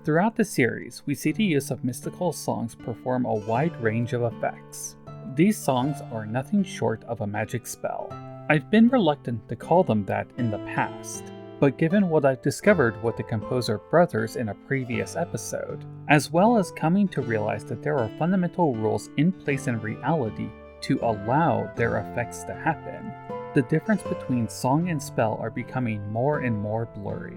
Throughout the series, we see the use of mystical songs perform a wide range of effects. These songs are nothing short of a magic spell. I've been reluctant to call them that in the past, but given what I've discovered with the composer brothers in a previous episode, as well as coming to realize that there are fundamental rules in place in reality to allow their effects to happen, the difference between song and spell are becoming more and more blurry.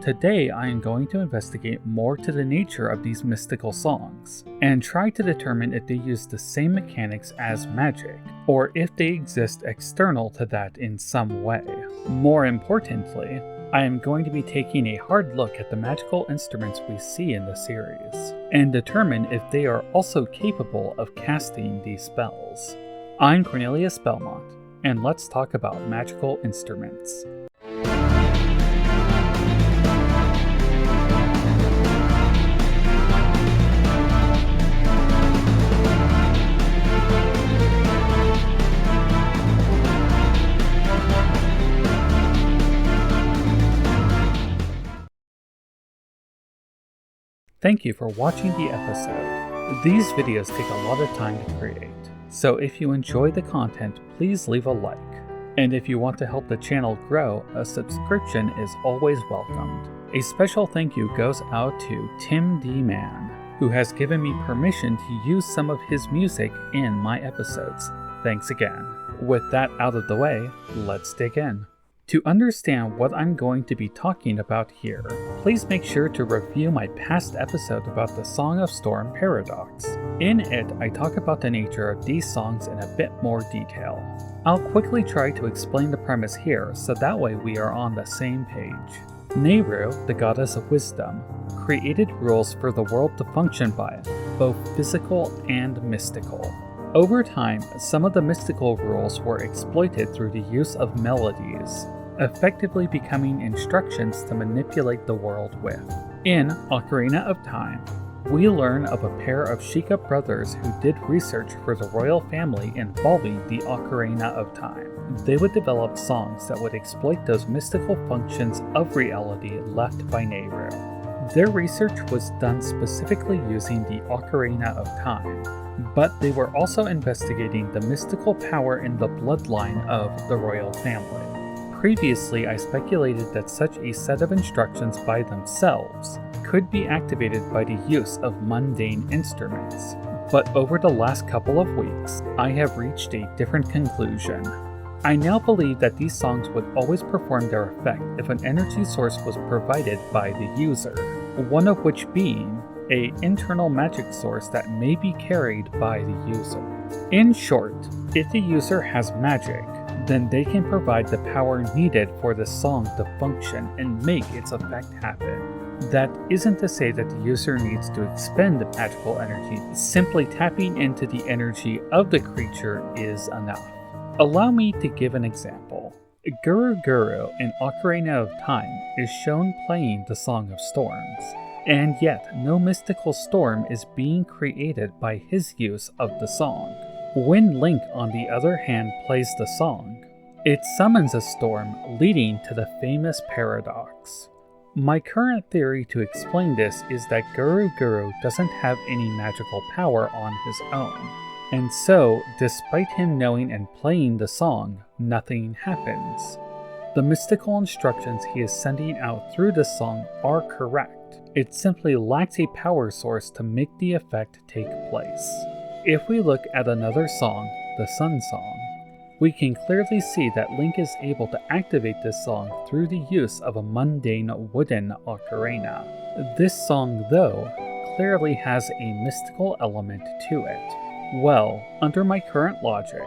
Today I am going to investigate more to the nature of these mystical songs, and try to determine if they use the same mechanics as magic, or if they exist external to that in some way. More importantly, I am going to be taking a hard look at the magical instruments we see in the series, and determine if they are also capable of casting these spells. I'm Cornelius Belmont, and let's talk about magical instruments. Thank you for watching the episode. These videos take a lot of time to create, so if you enjoy the content, please leave a like. And if you want to help the channel grow, a subscription is always welcomed. A special thank you goes out to Tim D. Mann, who has given me permission to use some of his music in my episodes. Thanks again. With that out of the way, let's dig in. To understand what I'm going to be talking about here, please make sure to review my past episode about the Song of Storm paradox. In it, I talk about the nature of these songs in a bit more detail. I'll quickly try to explain the premise here so that way we are on the same page. Nehru, the goddess of wisdom, created rules for the world to function by, both physical and mystical. Over time, some of the mystical rules were exploited through the use of melodies, effectively becoming instructions to manipulate the world with. In Ocarina of Time, we learn of a pair of Sheikah brothers who did research for the royal family involving the Ocarina of Time. They would develop songs that would exploit those mystical functions of reality left by Nehru. Their research was done specifically using the Ocarina of Time, but they were also investigating the mystical power in the bloodline of the royal family. Previously, I speculated that such a set of instructions by themselves could be activated by the use of mundane instruments, but over the last couple of weeks, I have reached a different conclusion. I now believe that these songs would always perform their effect if an energy source was provided by the user, one of which being an internal magic source that may be carried by the user. In short, if the user has magic, then they can provide the power needed for the song to function and make its effect happen. That isn't to say that the user needs to expend the magical energy, simply tapping into the energy of the creature is enough. Allow me to give an example. Guru Guru in Ocarina of Time is shown playing the Song of Storms, and yet no mystical storm is being created by his use of the song. When Link, on the other hand, plays the song, it summons a storm, leading to the famous paradox. My current theory to explain this is that Guru Guru doesn't have any magical power on his own, and so, despite him knowing and playing the song, nothing happens. The mystical instructions he is sending out through the song are correct. It simply lacks a power source to make the effect take place. If we look at another song, the Sun Song, we can clearly see that Link is able to activate this song through the use of a mundane wooden ocarina. This song, though, clearly has a mystical element to it. Well, under my current logic,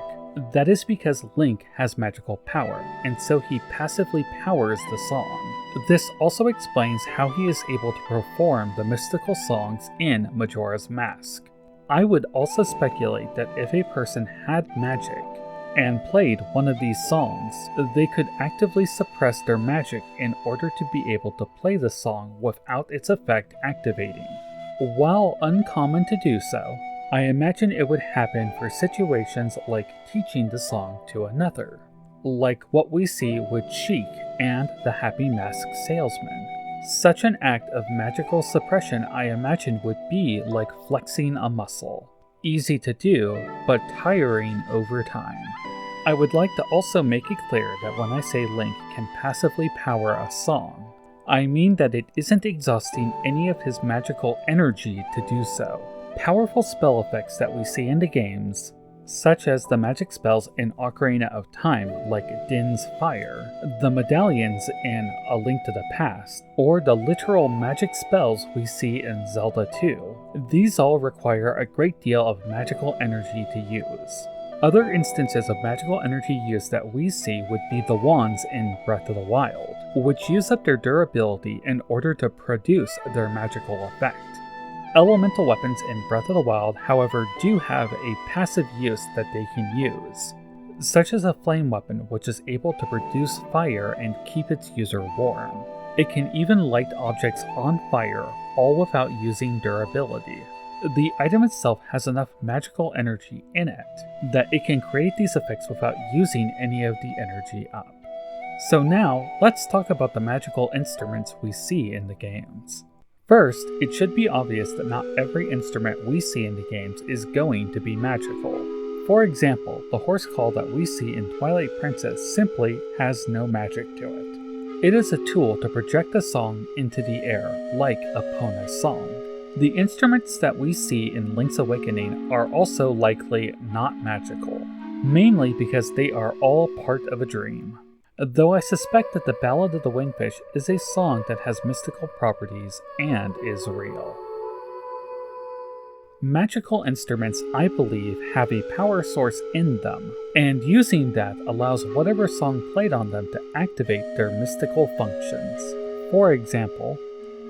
that is because Link has magical power, and so he passively powers the song. This also explains how he is able to perform the mystical songs in Majora's Mask. I would also speculate that if a person had magic and played one of these songs, they could actively suppress their magic in order to be able to play the song without its effect activating. While uncommon to do so, I imagine it would happen for situations like teaching the song to another, like what we see with Sheik and the Happy Mask Salesman. Such an act of magical suppression, I imagine, would be like flexing a muscle. Easy to do, but tiring over time. I would like to also make it clear that when I say Link can passively power a song, I mean that it isn't exhausting any of his magical energy to do so. Powerful spell effects that we see in the games, such as the magic spells in Ocarina of Time like Din's Fire, the medallions in A Link to the Past, or the literal magic spells we see in Zelda 2. These all require a great deal of magical energy to use. Other instances of magical energy use that we see would be the wands in Breath of the Wild, which use up their durability in order to produce their magical effect. Elemental weapons in Breath of the Wild, however, do have a passive use that they can use, such as a flame weapon which is able to produce fire and keep its user warm. It can even light objects on fire, all without using durability. The item itself has enough magical energy in it that it can create these effects without using any of the energy up. So now, let's talk about the magical instruments we see in the games. First, it should be obvious that not every instrument we see in the games is going to be magical. For example, the horse call that we see in Twilight Princess simply has no magic to it. It is a tool to project a song into the air, like Epona's song. The instruments that we see in Link's Awakening are also likely not magical, mainly because they are all part of a dream. Though I suspect that the Ballad of the Windfish is a song that has mystical properties and is real. Magical instruments, I believe, have a power source in them, and using that allows whatever song played on them to activate their mystical functions. For example,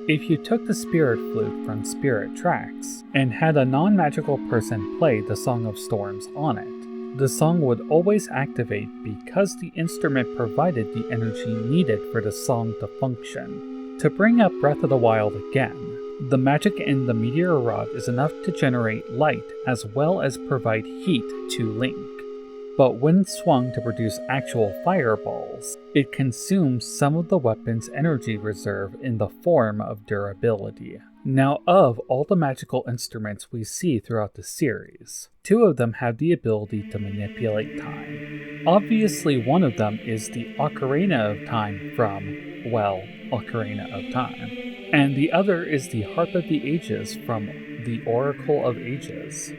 if you took the Spirit Flute from Spirit Tracks and had a non-magical person play the Song of Storms on it, the song would always activate because the instrument provided the energy needed for the song to function. To bring up Breath of the Wild again, the magic in the Meteor Rod is enough to generate light as well as provide heat to Link. But when swung to produce actual fireballs, it consumes some of the weapon's energy reserve in the form of durability. Now, of all the magical instruments we see throughout the series, 2 of them have the ability to manipulate time. Obviously, one of them is the Ocarina of Time from, well, Ocarina of Time, and the other is the Harp of the Ages from the Oracle of Ages.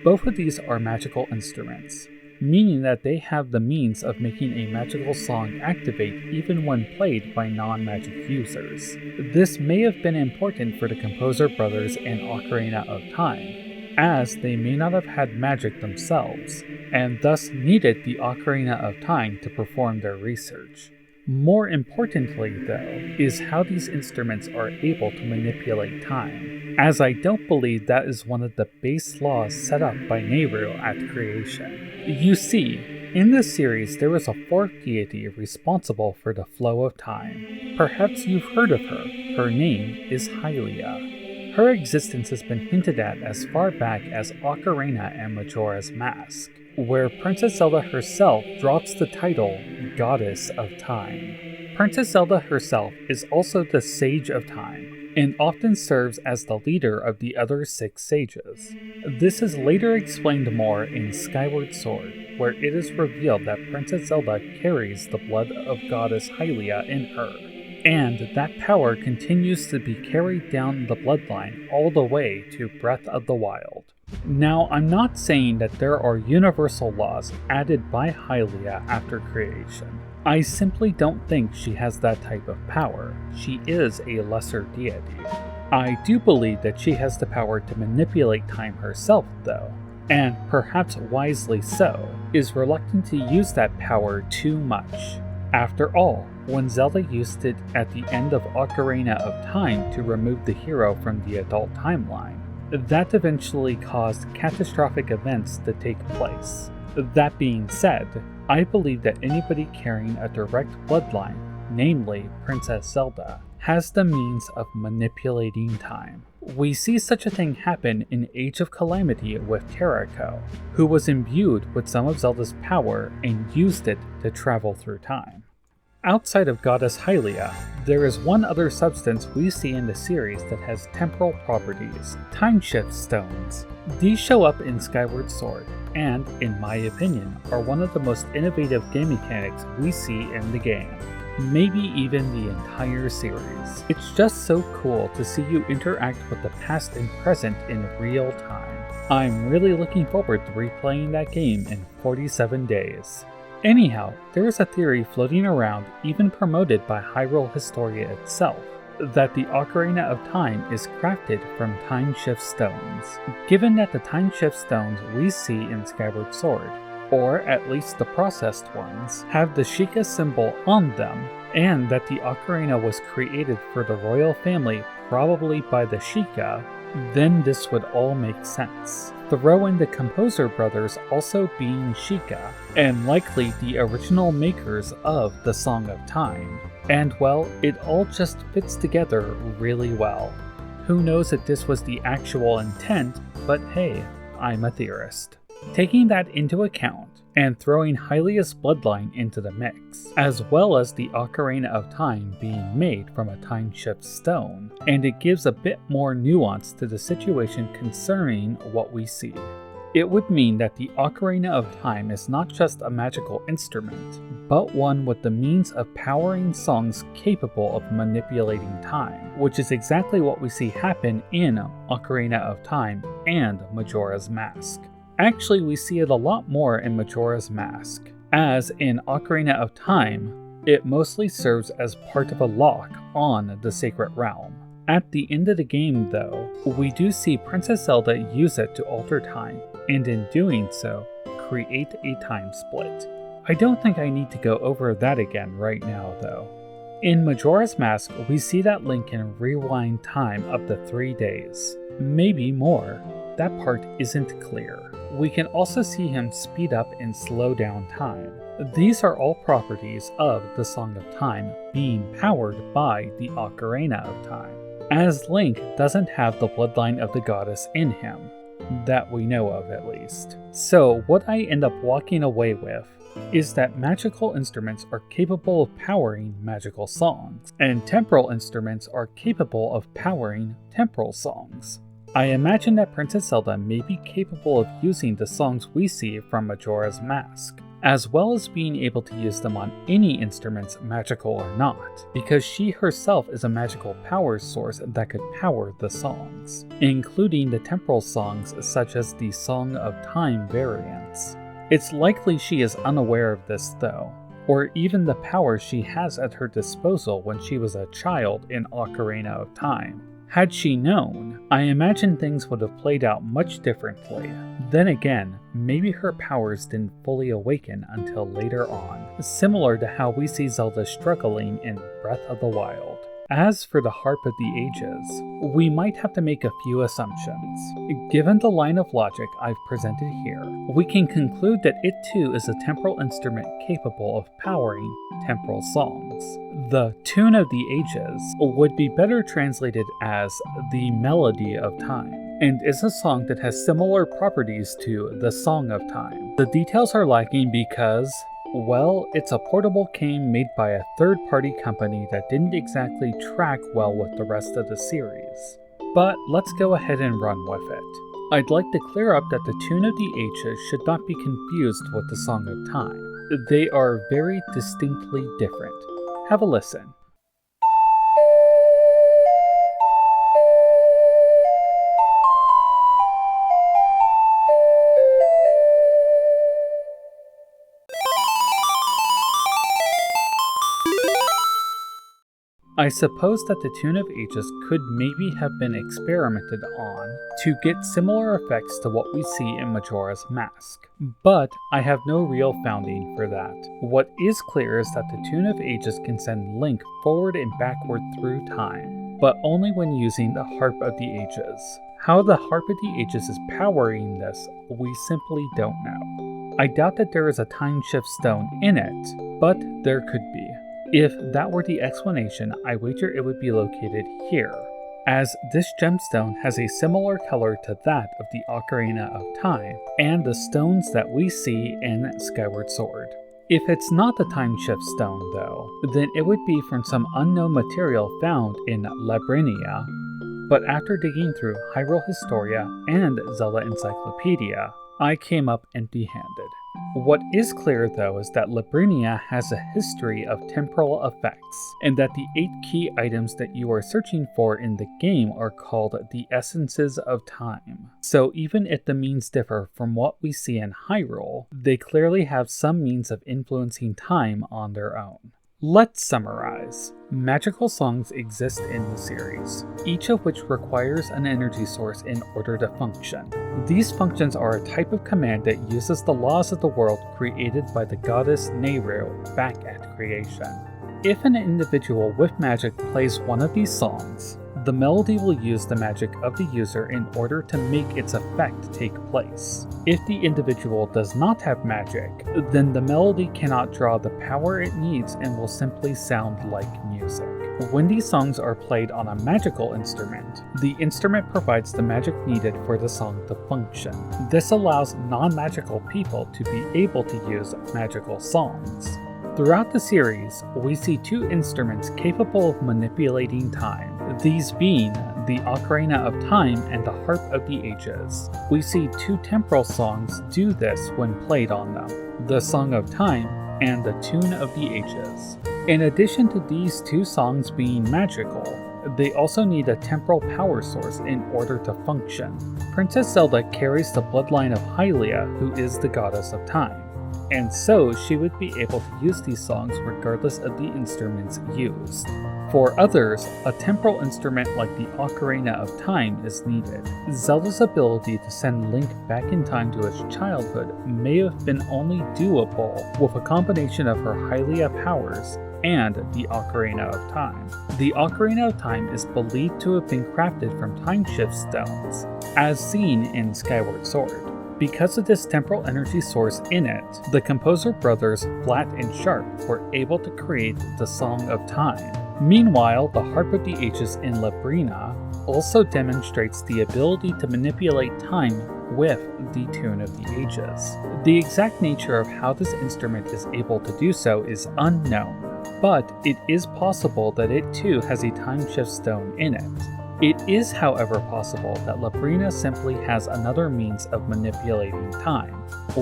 Both of these are magical instruments, meaning that they have the means of making a magical song activate even when played by non-magic users. This may have been important for the composer brothers in Ocarina of Time, as they may not have had magic themselves, and thus needed the Ocarina of Time to perform their research. More importantly, though, is how these instruments are able to manipulate time, as I don't believe that is one of the base laws set up by Nehru at creation. You see, in this series there is a 4th deity responsible for the flow of time. Perhaps you've heard of her. Her name is Hylia. Her existence has been hinted at as far back as Ocarina and Majora's Mask, where Princess Zelda herself drops the title Goddess of Time. Princess Zelda herself is also the Sage of Time, and often serves as the leader of the other 6 sages. This is later explained more in Skyward Sword, where it is revealed that Princess Zelda carries the blood of Goddess Hylia in her, and that power continues to be carried down the bloodline all the way to Breath of the Wild. Now, I'm not saying that there are universal laws added by Hylia after creation. I simply don't think she has that type of power. She is a lesser deity. I do believe that she has the power to manipulate time herself, though, and perhaps wisely so, is reluctant to use that power too much. After all, when Zelda used it at the end of Ocarina of Time to remove the hero from the adult timeline, that eventually caused catastrophic events to take place. That being said, I believe that anybody carrying a direct bloodline, namely Princess Zelda, has the means of manipulating time. We see such a thing happen in Age of Calamity with Terrako, who was imbued with some of Zelda's power and used it to travel through time. Outside of Goddess Hylia, there is one other substance we see in the series that has temporal properties: time shift stones. These show up in Skyward Sword, and, in my opinion, are one of the most innovative game mechanics we see in the game. Maybe even the entire series. It's just so cool to see you interact with the past and present in real time. I'm really looking forward to replaying that game in 47 days. Anyhow, there is a theory floating around, even promoted by Hyrule Historia itself, that the Ocarina of Time is crafted from time shift stones. Given that the time shift stones we see in Skyward Sword, or at least the processed ones, have the Sheikah symbol on them, and that the ocarina was created for the royal family probably by the Sheikah, then this would all make sense. Throw in the composer brothers also being Sheikah, and likely the original makers of the Song of Time, and well, it all just fits together really well. Who knows if this was the actual intent, but hey, I'm a theorist. Taking that into account, and throwing Hylia's bloodline into the mix, as well as the Ocarina of Time being made from a time shift stone, and it gives a bit more nuance to the situation concerning what we see. It would mean that the Ocarina of Time is not just a magical instrument, but one with the means of powering songs capable of manipulating time, which is exactly what we see happen in Ocarina of Time and Majora's Mask. Actually, we see it a lot more in Majora's Mask, as in Ocarina of Time, it mostly serves as part of a lock on the Sacred Realm. At the end of the game, though, we do see Princess Zelda use it to alter time, and in doing so, create a time split. I don't think I need to go over that again right now, though. In Majora's Mask, we see that Link can rewind time up to 3 days, maybe more. That part isn't clear. We can also see him speed up and slow down time. These are all properties of the Song of Time being powered by the Ocarina of Time, as Link doesn't have the bloodline of the goddess in him, that we know of at least. So what I end up walking away with is that magical instruments are capable of powering magical songs, and temporal instruments are capable of powering temporal songs. I imagine that Princess Zelda may be capable of using the songs we see from Majora's Mask, as well as being able to use them on any instruments, magical or not, because she herself is a magical power source that could power the songs, including the temporal songs such as the Song of Time variants. It's likely she is unaware of this though, or even the power she has at her disposal when she was a child in Ocarina of Time. Had she known, I imagine things would have played out much differently. Then again, maybe her powers didn't fully awaken until later on, similar to how we see Zelda struggling in Breath of the Wild. As for the Harp of the Ages, we might have to make a few assumptions. Given the line of logic I've presented here, we can conclude that it too is a temporal instrument capable of powering temporal songs. The Tune of the Ages would be better translated as the Melody of Time, and is a song that has similar properties to the Song of Time. The details are lacking because, well, it's a portable game made by a third-party company that didn't exactly track well with the rest of the series. But let's go ahead and run with it. I'd like to clear up that the Tune of the Ages should not be confused with the Song of Time. They are very distinctly different. Have a listen. I suppose that the Tune of Ages could maybe have been experimented on to get similar effects to what we see in Majora's Mask, but I have no real founding for that. What is clear is that the Tune of Ages can send Link forward and backward through time, but only when using the Harp of the Ages. How the Harp of the Ages is powering this, we simply don't know. I doubt that there is a time shift stone in it, but there could be. If that were the explanation, I wager it would be located here, as this gemstone has a similar color to that of the Ocarina of Time and the stones that we see in Skyward Sword. If it's not the time shift stone, though, then it would be from some unknown material found in Labrinia. But after digging through Hyrule Historia and Zelda Encyclopedia, I came up empty-handed. What is clear, though, is that Labrinia has a history of temporal effects, and that the 8 key items that you are searching for in the game are called the Essences of Time. So even if the means differ from what we see in Hyrule, they clearly have some means of influencing time on their own. Let's summarize. Magical songs exist in the series, each of which requires an energy source in order to function. These functions are a type of command that uses the laws of the world created by the goddess Nehru back at creation. If an individual with magic plays one of these songs, the melody will use the magic of the user in order to make its effect take place. If the individual does not have magic, then the melody cannot draw the power it needs and will simply sound like music. When these songs are played on a magical instrument, the instrument provides the magic needed for the song to function. This allows non-magical people to be able to use magical songs. Throughout the series, we see 2 instruments capable of manipulating time, these being the Ocarina of Time and the Harp of the Ages. We see 2 temporal songs do this when played on them, the Song of Time and the Tune of the Ages. In addition to these 2 songs being magical, they also need a temporal power source in order to function. Princess Zelda carries the bloodline of Hylia, who is the goddess of time, and so she would be able to use these songs regardless of the instruments used. For others, a temporal instrument like the Ocarina of Time is needed. Zelda's ability to send Link back in time to his childhood may have been only doable with a combination of her Hylia powers and the Ocarina of Time. The Ocarina of Time is believed to have been crafted from time shift stones, as seen in Skyward Sword. Because of this temporal energy source in it, the composer brothers Flat and Sharp were able to create the Song of Time. Meanwhile, the Harp of the Ages in Labrina also demonstrates the ability to manipulate time with the Tune of the Ages. The exact nature of how this instrument is able to do so is unknown, but it is possible that it too has a time shift stone in it. It is, however, possible that Labrina simply has another means of manipulating time,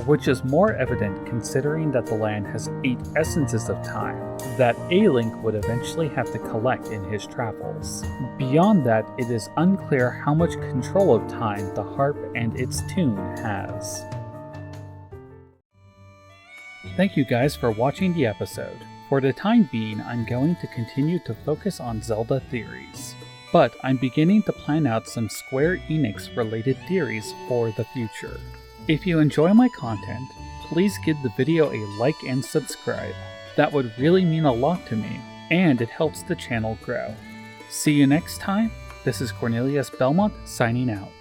which is more evident considering that the land has 8 essences of time that a Link would eventually have to collect in his travels. Beyond that, it is unclear how much control of time the harp and its tune has. Thank you guys for watching the episode. For the time being, I'm going to continue to focus on Zelda theories, but I'm beginning to plan out some Square Enix related theories for the future. If you enjoy my content, please give the video a like and subscribe. That would really mean a lot to me, and it helps the channel grow. See you next time. This is Cornelius Belmont signing out.